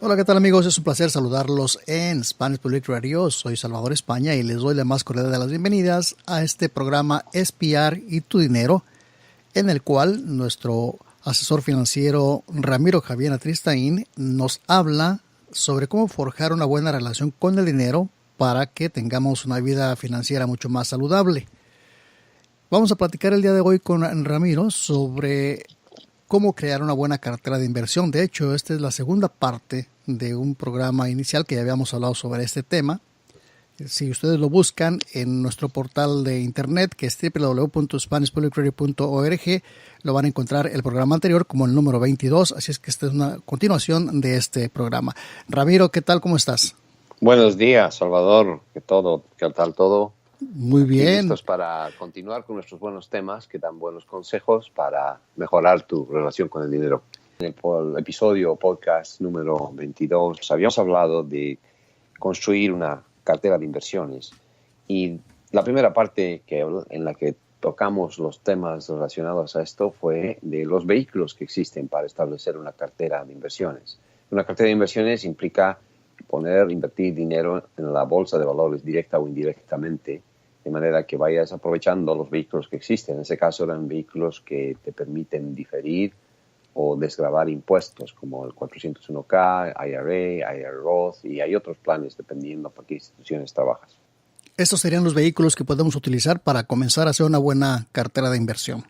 Hola, ¿qué tal amigos? Es un placer saludarlos en Spanish Public Radio. Soy Salvador España y les doy la más cordial de las bienvenidas a este programa Espiar y tu Dinero, en el cual nuestro asesor financiero Ramiro Javier Atristain nos habla sobre cómo forjar una buena relación con el dinero para que tengamos una vida financiera mucho más saludable. Vamos a platicar el día de hoy con Ramiro sobre cómo crear una buena cartera de inversión. De hecho, esta es la segunda parte de un programa inicial que ya habíamos hablado sobre este tema. Si ustedes lo buscan en nuestro portal de internet, que es www.spanishpublicradio.org, lo van a encontrar el programa anterior como el número 22, así es que esta es una continuación de este programa. Ramiro, ¿qué tal? ¿Cómo estás? Buenos días, Salvador. ¿Qué tal todo? Muy Aquí bien. listos para continuar con nuestros buenos temas que dan buenos consejos para mejorar tu relación con el dinero. En el episodio podcast número 22 habíamos hablado de construir una cartera de inversiones y la primera parte en la que tocamos los temas relacionados a esto fue de los vehículos que existen para establecer una cartera de inversiones. Una cartera de inversiones implica invertir dinero en la bolsa de valores directa o indirectamente, de manera que vayas aprovechando los vehículos que existen. En ese caso eran vehículos que te permiten diferir o desgravar impuestos, como el 401k, IRA Roth, y hay otros planes dependiendo para qué instituciones trabajas. Estos serían los vehículos que podemos utilizar para comenzar a hacer una buena cartera de inversión.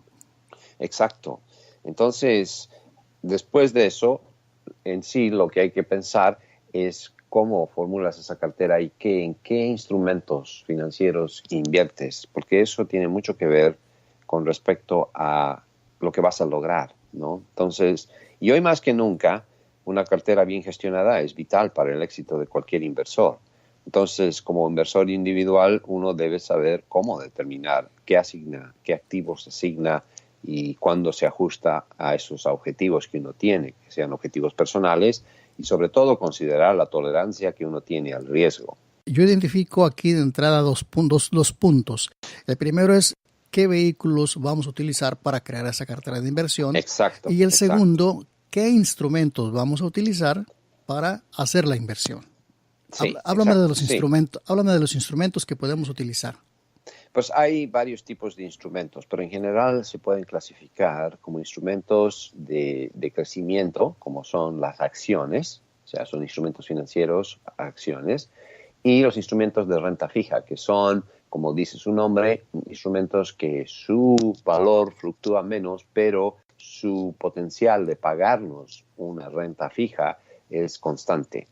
Exacto. Entonces, después de eso, en sí lo que hay que pensar es cómo formulas esa cartera y en qué instrumentos financieros inviertes, porque eso tiene mucho que ver con respecto a lo que vas a lograr, ¿no? Entonces, y hoy más que nunca, una cartera bien gestionada es vital para el éxito de cualquier inversor. Entonces, como inversor individual, uno debe saber cómo determinar qué activos asigna y cuándo se ajusta a esos objetivos que uno tiene, que sean objetivos personales, y sobre todo considerar la tolerancia que uno tiene al riesgo. Yo identifico aquí de entrada dos puntos. El primero es qué vehículos vamos a utilizar para crear esa cartera de inversión. Exacto. Y el segundo, qué instrumentos vamos a utilizar para hacer la inversión. Sí, Háblame exacto, de los instrumentos, háblame de los instrumentos que podemos utilizar. Pues hay varios tipos de instrumentos, pero en general se pueden clasificar como instrumentos de crecimiento, como son las acciones, o sea, son instrumentos financieros, acciones, y los instrumentos de renta fija, que son, como dice su nombre, instrumentos que su valor fluctúa menos, pero su potencial de pagarnos una renta fija es constante.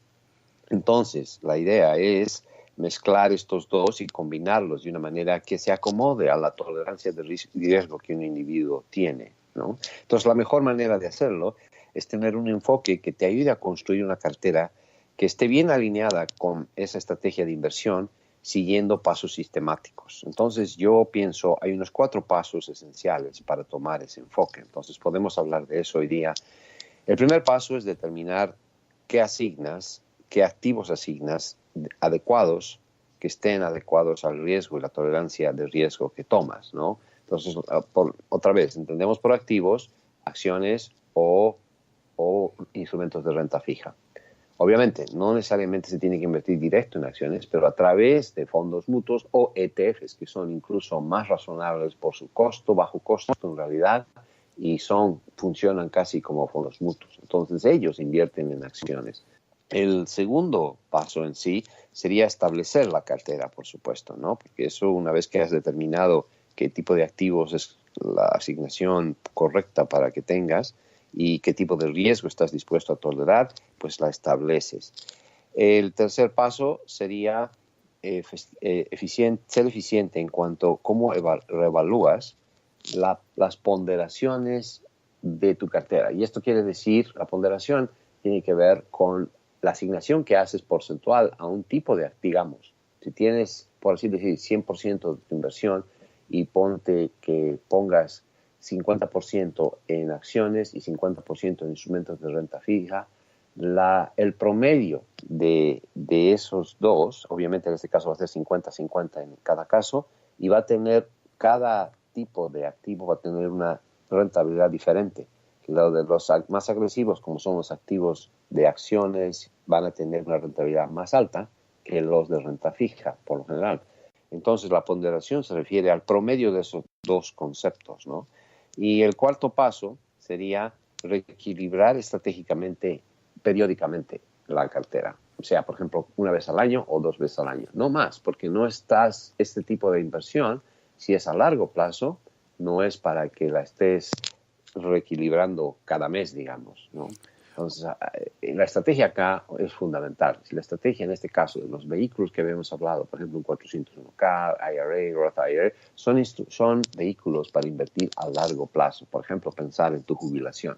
Entonces, la idea es mezclar estos dos y combinarlos de una manera que se acomode a la tolerancia de riesgo que un individuo tiene, ¿no? Entonces, la mejor manera de hacerlo es tener un enfoque que te ayude a construir una cartera que esté bien alineada con esa estrategia de inversión, siguiendo pasos sistemáticos. Entonces, yo pienso, hay unos 4 pasos esenciales para tomar ese enfoque. Entonces, podemos hablar de eso hoy día. El primer paso es determinar qué activos asignas adecuados, que estén adecuados al riesgo y la tolerancia de riesgo que tomas, ¿no? Entonces, otra vez, entendemos por activos, acciones o instrumentos de renta fija. Obviamente, no necesariamente se tiene que invertir directo en acciones, pero a través de fondos mutuos o ETFs, que son incluso más razonables por su costo, bajo costo en realidad, y funcionan casi como fondos mutuos. Entonces, ellos invierten en acciones. El segundo paso en sí sería establecer la cartera, por supuesto, ¿no? Porque eso, una vez que has determinado qué tipo de activos es la asignación correcta para que tengas y qué tipo de riesgo estás dispuesto a tolerar, pues la estableces. El tercer paso sería ser eficiente en cuanto a cómo reevalúas las ponderaciones de tu cartera. Y esto quiere decir, la ponderación tiene que ver con la asignación que haces porcentual a un tipo de, digamos, si tienes, por así decir, 100% de tu inversión y pongas 50% en acciones y 50% en instrumentos de renta fija, el promedio de esos dos, obviamente en este caso va a ser 50-50 en cada caso, y va a tener, cada tipo de activo va a tener una rentabilidad diferente. Lo de los más agresivos, como son los activos de acciones, van a tener una rentabilidad más alta que los de renta fija, por lo general. Entonces, la ponderación se refiere al promedio de esos dos conceptos, ¿no? Y el cuarto paso sería reequilibrar estratégicamente, periódicamente, la cartera. O sea, por ejemplo, una vez al año o 2 veces al año. No más, porque no estás, este tipo de inversión, si es a largo plazo, no es para que la estés reequilibrando cada mes, digamos, ¿no? Entonces, la estrategia acá es fundamental. Si la estrategia en este caso de los vehículos que habíamos hablado, por ejemplo, un 401k, IRA, Roth IRA, son vehículos para invertir a largo plazo. Por ejemplo, pensar en tu jubilación.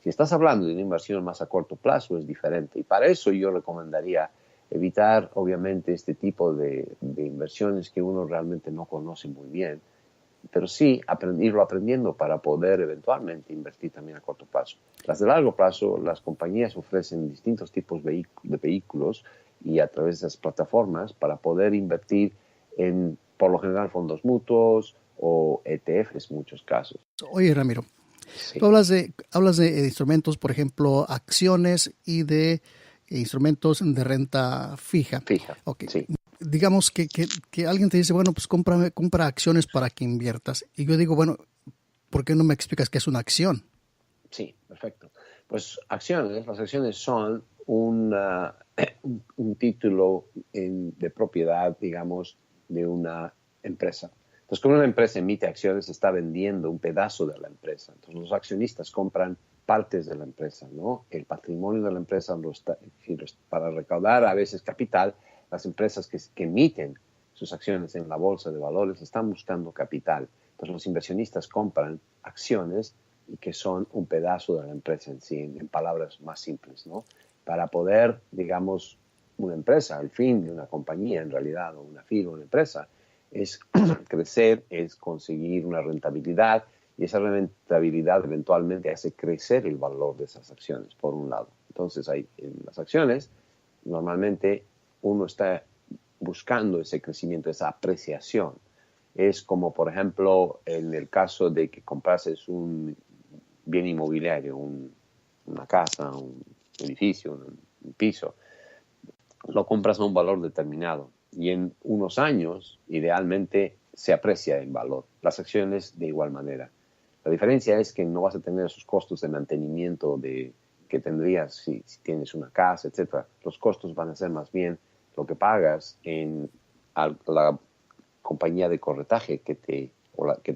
Si estás hablando de una inversión más a corto plazo, es diferente. Y para eso yo recomendaría evitar, obviamente, este tipo de inversiones que uno realmente no conoce muy bien, pero sí irlo aprendiendo para poder eventualmente invertir también a corto plazo. Las de largo plazo, las compañías ofrecen distintos tipos de vehículos y a través de esas plataformas para poder invertir en, por lo general, fondos mutuos o ETFs en muchos casos. Oye, Ramiro, Sí. tú hablas de instrumentos, por ejemplo, acciones y de instrumentos de renta fija. Fija, Ok. sí. Digamos que alguien te dice, bueno, pues compra acciones para que inviertas. Y yo digo, bueno, ¿por qué no me explicas qué es una acción? Sí, perfecto. Pues las acciones son un título de propiedad, digamos, de una empresa. Entonces, cuando una empresa emite acciones, está vendiendo un pedazo de la empresa. Entonces, los accionistas compran partes de la empresa, ¿no? El patrimonio de la empresa para recaudar a veces capital. Las empresas que emiten sus acciones en la bolsa de valores están buscando capital. Entonces, los inversionistas compran acciones y que son un pedazo de la empresa en sí, en palabras más simples, ¿no? Para poder, digamos, una empresa, el fin de una compañía en realidad, o una firma, una empresa, es crecer, es conseguir una rentabilidad, y esa rentabilidad eventualmente hace crecer el valor de esas acciones, por un lado. Entonces, en las acciones, normalmente uno está buscando ese crecimiento, esa apreciación. Es como, por ejemplo, en el caso de que comprases un bien inmobiliario, una casa, un edificio, un piso, lo compras a un valor determinado y en unos años, idealmente, se aprecia el valor. Las acciones de igual manera. La diferencia es que no vas a tener esos costos de mantenimiento que tendrías si tienes una casa, etc. Los costos van a ser más bien lo que pagas en la compañía de corretaje que te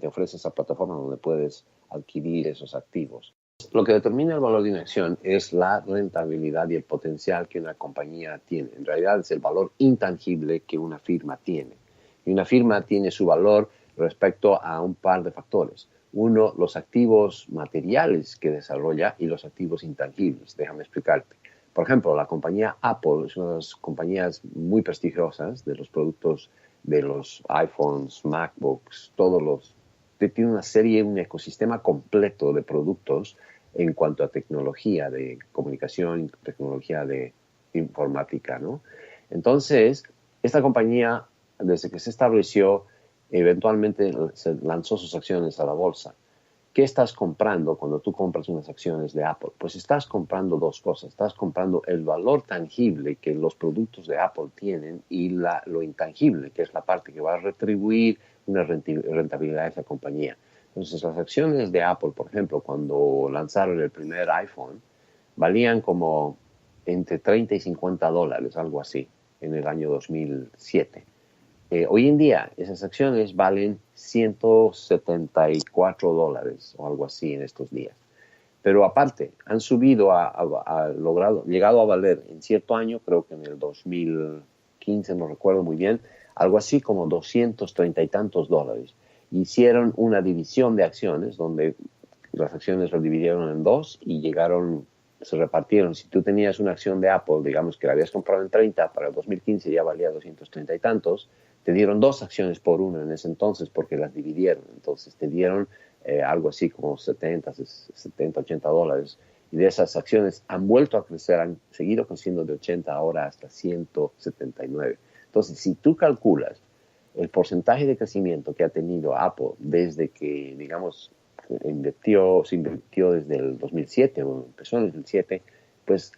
ofrece esa plataforma donde puedes adquirir esos activos. Lo que determina el valor de una acción es la rentabilidad y el potencial que una compañía tiene. En realidad es el valor intangible que una firma tiene. Y una firma tiene su valor respecto a un par de factores. Uno, los activos materiales que desarrolla y los activos intangibles. Déjame explicarte. Por ejemplo, la compañía Apple es una de las compañías muy prestigiosas de los productos de los iPhones, MacBooks, tiene una serie, un ecosistema completo de productos en cuanto a tecnología de comunicación, tecnología de informática, ¿no? Entonces, esta compañía, desde que se estableció, eventualmente se lanzó sus acciones a la bolsa. ¿Qué estás comprando cuando tú compras unas acciones de Apple? Pues estás comprando dos cosas. Estás comprando el valor tangible que los productos de Apple tienen y lo intangible, que es la parte que va a retribuir una rentabilidad de esa compañía. Entonces, las acciones de Apple, por ejemplo, cuando lanzaron el primer iPhone, valían como entre 30 y 50 dólares, algo así, en el año 2007. Hoy en día esas acciones valen 174 dólares o algo así en estos días. Pero aparte, han subido llegado a valer en cierto año, creo que en el 2015, no recuerdo muy bien, algo así como 230 y tantos dólares. Hicieron una división de acciones donde las acciones lo dividieron en dos y se repartieron. Si tú tenías una acción de Apple, digamos que la habías comprado en 30, para el 2015 ya valía 230 y tantos, te dieron dos acciones por una en ese entonces porque las dividieron. Entonces te dieron algo así como 70, 80 dólares. Y de esas acciones han vuelto a crecer, han seguido creciendo de 80 ahora hasta 179. Entonces, si tú calculas el porcentaje de crecimiento que ha tenido Apple desde que, digamos, se invirtió desde el 2007, o empezó en el 2007, pues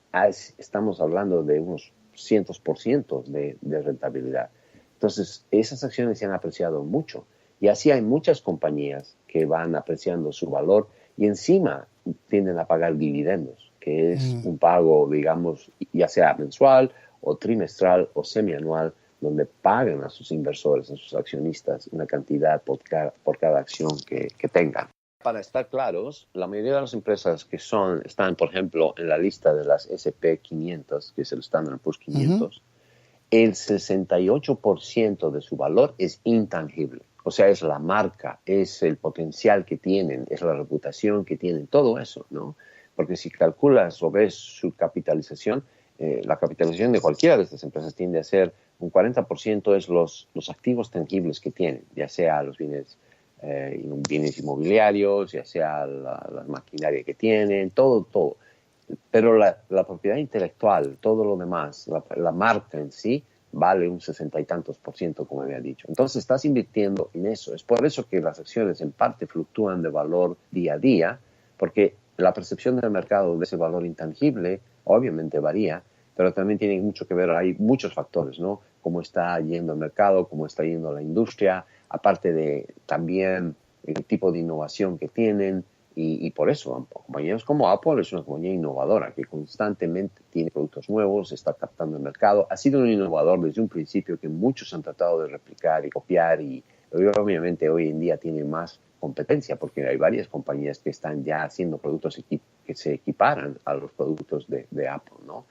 estamos hablando de unos cientos por ciento de rentabilidad. Entonces, esas acciones se han apreciado mucho. Y así hay muchas compañías que van apreciando su valor y encima tienden a pagar dividendos, que es un pago, digamos, ya sea mensual o trimestral o semianual, donde pagan a sus inversores, a sus accionistas, una cantidad por cada acción que tengan. Para estar claros, la mayoría de las empresas que están, por ejemplo, en la lista de las S&P 500, que es el Standard & Poor's 500, el 68% de su valor es intangible. O sea, es la marca, es el potencial que tienen, es la reputación que tienen, todo eso, ¿no? Porque si calculas o ves su capitalización, la capitalización de cualquiera de estas empresas tiende a ser un 40% es los activos tangibles que tienen, ya sea los bienes inmobiliarios, ya sea la maquinaria que tienen, todo. Pero la propiedad intelectual, todo lo demás, la marca en sí, vale un 60 y tantos por ciento, como había dicho. Entonces estás invirtiendo en eso. Es por eso que las acciones en parte fluctúan de valor día a día, porque la percepción del mercado de ese valor intangible obviamente varía, pero también tiene mucho que ver, hay muchos factores, ¿no? Cómo está yendo el mercado, cómo está yendo la industria, aparte de también el tipo de innovación que tienen, y por eso, compañías como Apple es una compañía innovadora que constantemente tiene productos nuevos, está captando el mercado. Ha sido un innovador desde un principio que muchos han tratado de replicar y copiar y obviamente hoy en día tiene más competencia porque hay varias compañías que están ya haciendo productos que se equiparan a los productos de Apple, ¿no?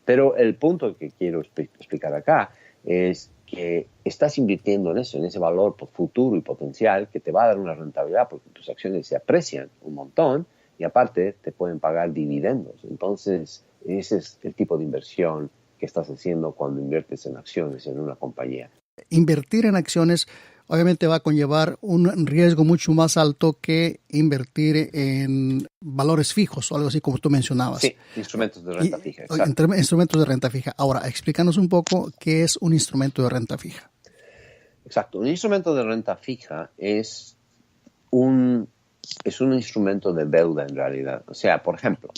Pero el punto que quiero explicar acá es que estás invirtiendo en eso, en ese valor futuro y potencial que te va a dar una rentabilidad porque tus acciones se aprecian un montón y aparte te pueden pagar dividendos. Entonces, ese es el tipo de inversión que estás haciendo cuando inviertes en acciones en una compañía. Invertir en acciones obviamente va a conllevar un riesgo mucho más alto que invertir en valores fijos o algo así como tú mencionabas. Sí, instrumentos de renta fija, exacto. Instrumentos de renta fija. Ahora, explícanos un poco qué es un instrumento de renta fija. Exacto. Un instrumento de renta fija es un instrumento de deuda en realidad. O sea, por ejemplo,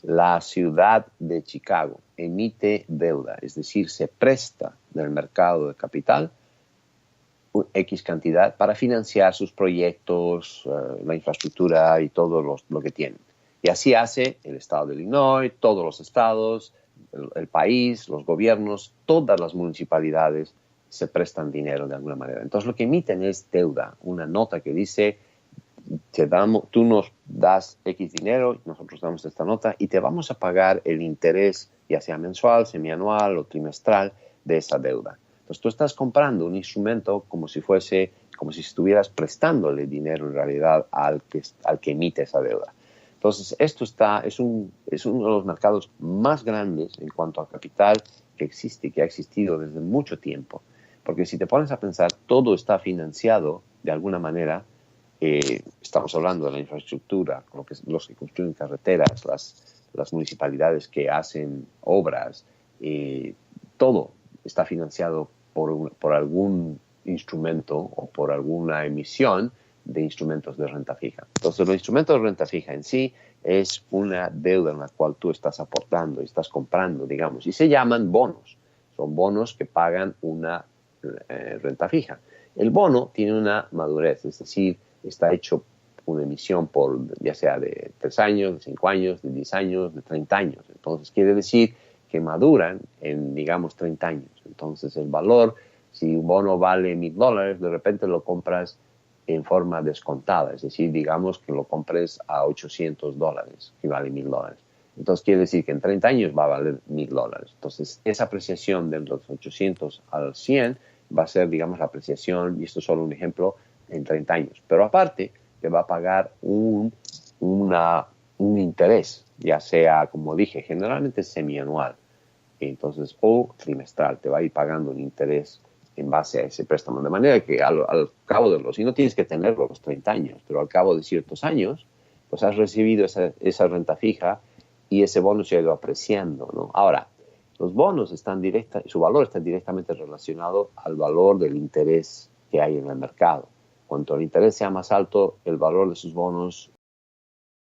la ciudad de Chicago emite deuda, es decir, se presta del mercado de capital X cantidad para financiar sus proyectos, la infraestructura y todo lo que tienen. Y así hace el estado de Illinois, todos los estados, el país, los gobiernos, todas las municipalidades se prestan dinero de alguna manera. Entonces lo que emiten es deuda, una nota que dice, tú nos das X dinero, nosotros damos esta nota y te vamos a pagar el interés, ya sea mensual, semianual o trimestral, de esa deuda. Entonces tú estás comprando un instrumento como si estuvieras prestándole dinero en realidad al que emite esa deuda. Entonces esto es uno de los mercados más grandes en cuanto a capital que existe, que ha existido desde mucho tiempo. Porque si te pones a pensar, todo está financiado de alguna manera. Estamos hablando de la infraestructura, los que construyen carreteras, las municipalidades que hacen obras, todo está financiado por algún instrumento o por alguna emisión de instrumentos de renta fija. Entonces, los instrumentos de renta fija en sí es una deuda en la cual tú estás aportando y estás comprando, digamos, y se llaman bonos. Son bonos que pagan una renta fija. El bono tiene una madurez, es decir, está hecho una emisión ya sea de 3 años, de 5 años, de 10 años, de 30 años. Entonces, quiere decir que maduran en, digamos, 30 años. Entonces, el valor, si un bono vale $1,000, de repente lo compras en forma descontada. Es decir, digamos que lo compres a $800, que vale $1,000. Entonces, quiere decir que en 30 años va a valer $1,000. Entonces, esa apreciación de los 800 al 100 va a ser, digamos, la apreciación, y esto es solo un ejemplo, en 30 años. Pero aparte, te va a pagar un interés, ya sea, como dije, generalmente semianual, entonces, o trimestral, te va a ir pagando un interés en base a ese préstamo. De manera que al cabo y no tienes que tenerlo a los 30 años, pero al cabo de ciertos años, pues has recibido esa renta fija y ese bono se ha ido apreciando, ¿no? Ahora, los bonos su valor está directamente relacionado al valor del interés que hay en el mercado. Cuanto el interés sea más alto, el valor de sus bonos